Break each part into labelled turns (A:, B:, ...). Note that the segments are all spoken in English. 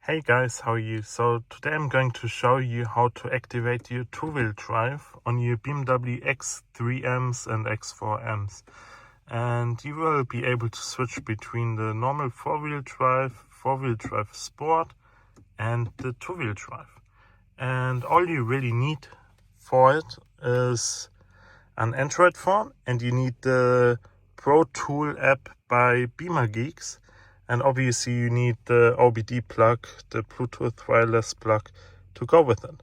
A: Hey guys, how are you? So today I'm going to show you how to activate your two-wheel drive on your BMW X3Ms and X4Ms. And you will be able to switch between the normal four-wheel drive sport and the two-wheel drive. And all you really need for it is an Android phone, and you need the Pro Tool app by Beamer Geeks. And obviously you need the OBD plug, the Bluetooth wireless plug, to go with it.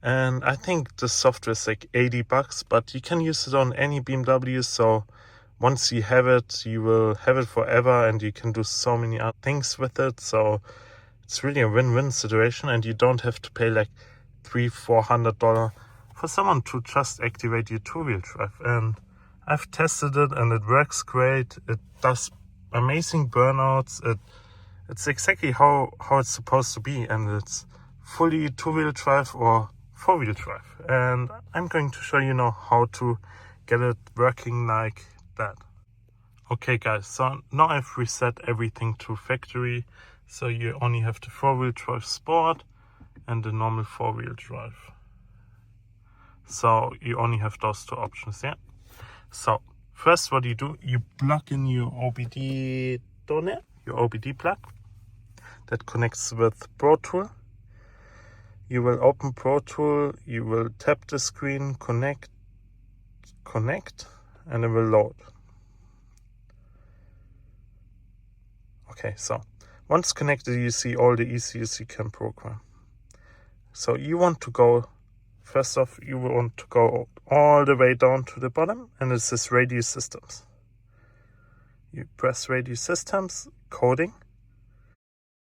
A: And I think the software is like $80, but you can use it on any BMW. So once you have it, you will have it forever, and you can do so many other things with it. So it's really a win-win situation, and you don't have to pay like $300-400 for someone to just activate your two-wheel drive. And I've tested it, and it works great. It does amazing burnouts. It's exactly how it's supposed to be, and it's fully two-wheel drive or four-wheel drive. And I'm going to show you now how to get it working like that. Okay guys, so now I've reset everything to factory, so you only have the four-wheel drive sport and the normal four-wheel drive. So you only have those two options, yeah? So first what you do, you plug in your OBD donor, your OBD plug that connects with Pro Tool. You will open Pro Tool, you will tap the screen, connect, and it will load. Okay, so once connected, you see all the ECUs you can program. So you want to go, first off, you want to go all the way down to the bottom, and it says Radio Systems. You press Radio Systems, Coding,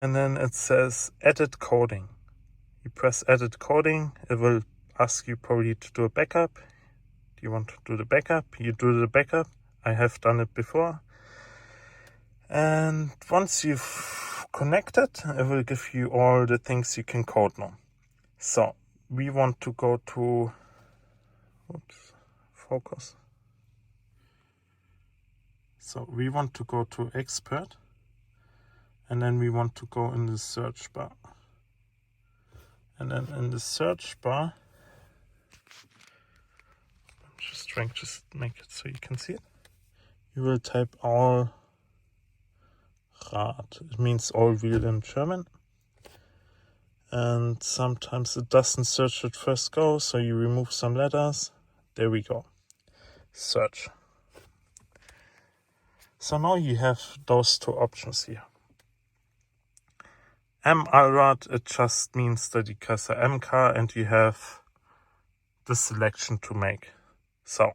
A: and then it says Edit Coding. You press Edit Coding, it will ask you probably to do a backup. Do you want to do the backup? You do the backup. I have done it before. And once you've connected, it will give you all the things you can code now. So we want to go to, focus. So we want to go to Expert, and then we want to go in the search bar. And then in the search bar, I'm just trying to make it so you can see it. You will type all Rad. It means all wheel in German. And sometimes it doesn't search at first go, so you remove some letters. There we go. Search. So now you have those two options here. M Allrad, it just means that you has a M car and you have the selection to make. So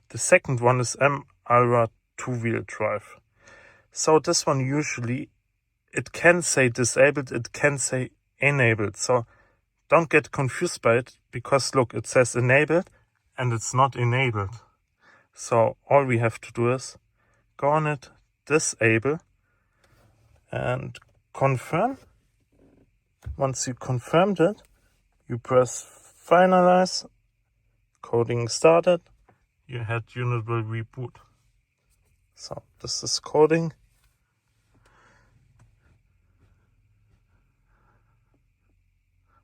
A: the second one is M Allrad two-wheel drive. So this one usually, it can say disabled, it can say enabled. So don't get confused by it, because look, it says enabled and it's not enabled. So all we have to do is go on it, disable, and confirm. Once you confirmed it, you press finalize, coding started, your head unit will reboot. So this is coding.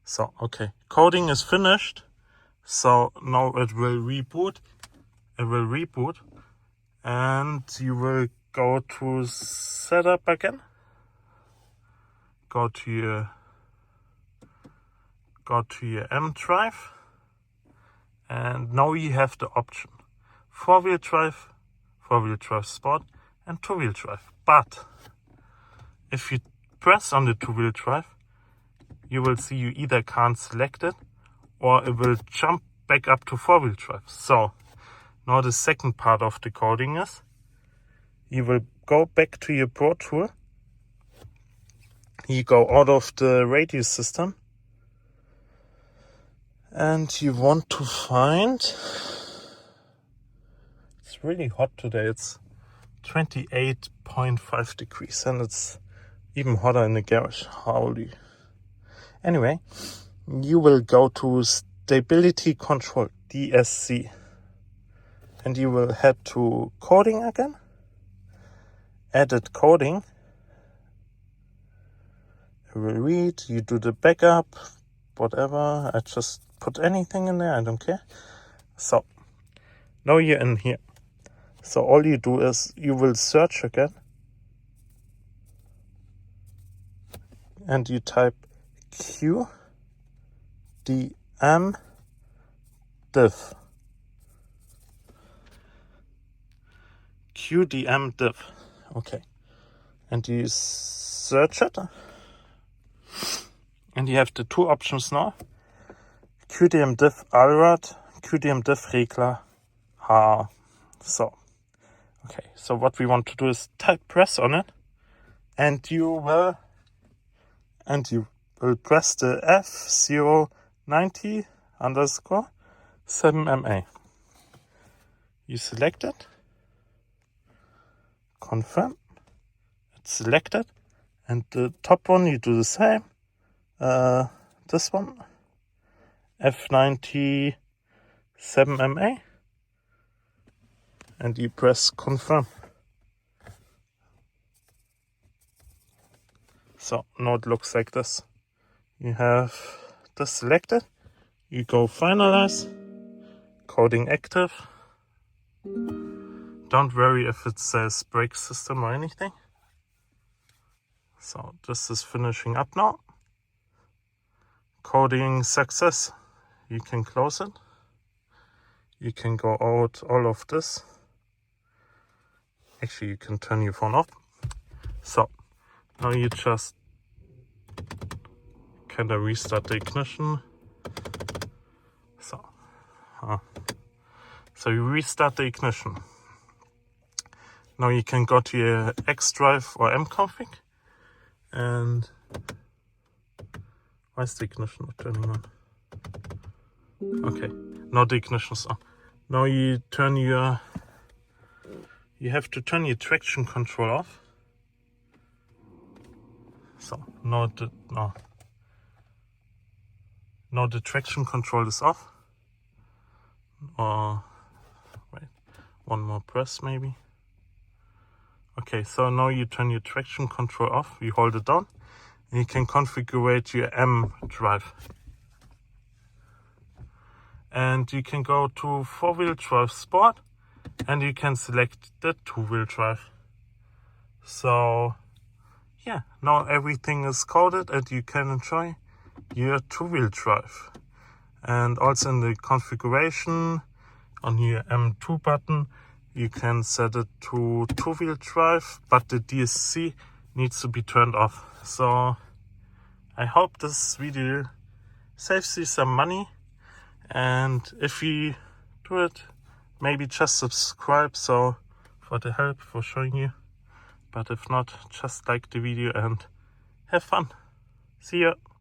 A: So, okay, coding is finished. So now it will reboot. And you will go to setup again. Go to your M drive. And now you have the option four-wheel drive sport, and two-wheel drive. But if you press on the two-wheel drive, you will see you either can't select it, or it will jump back up to four-wheel drive. So now the second part of the coding is, you will go back to your Pro Tool, you go out of the radio system, and you want to find, it's really hot today, it's 28.5 degrees, and it's even hotter in the garage. Holy. Anyway, you will go to Stability Control, DSC, and you will head to Coding again, Edit Coding, I will read, you do the backup, whatever. I just put anything in there, I don't care. So now you're in here. So all you do is you will search again and you type QDM diff. QDM diff. Okay. And you search it. And you have the two options now. QDM diff Allrad, QDM diff Regler H. So, okay. So what we want to do is type press on it. And you will press the F97_7MA. You select it, confirm, it's selected, and the top one you do the same. This one, F97MA, and you press confirm. So now it looks like this. You have this selected, you go finalize, coding active. Don't worry if it says brake system or anything. So this is finishing up now. Coding success. You can close it. You can go out all of this. Actually, you can turn your phone off. So now you just kind of restart the ignition. So you restart the ignition. Now you can go to your X drive or M config, and why is the ignition not turning on? Okay, now the ignition is on. Now you have to turn your traction control off. So now the traction control is off. Or wait, one more press maybe. Okay, so now you turn your traction control off, you hold it down, and you can configure your M drive. And you can go to 4-wheel drive sport, and you can select the 2-wheel drive. So yeah, now everything is coded and you can enjoy your 2-wheel drive. And also in the configuration on your M2 button, you can set it to 2-wheel drive, but the DSC needs to be turned off. So I hope this video saves you some money, and if you do it, maybe just subscribe so for the help for showing you. But if not, just like the video and have fun. See ya.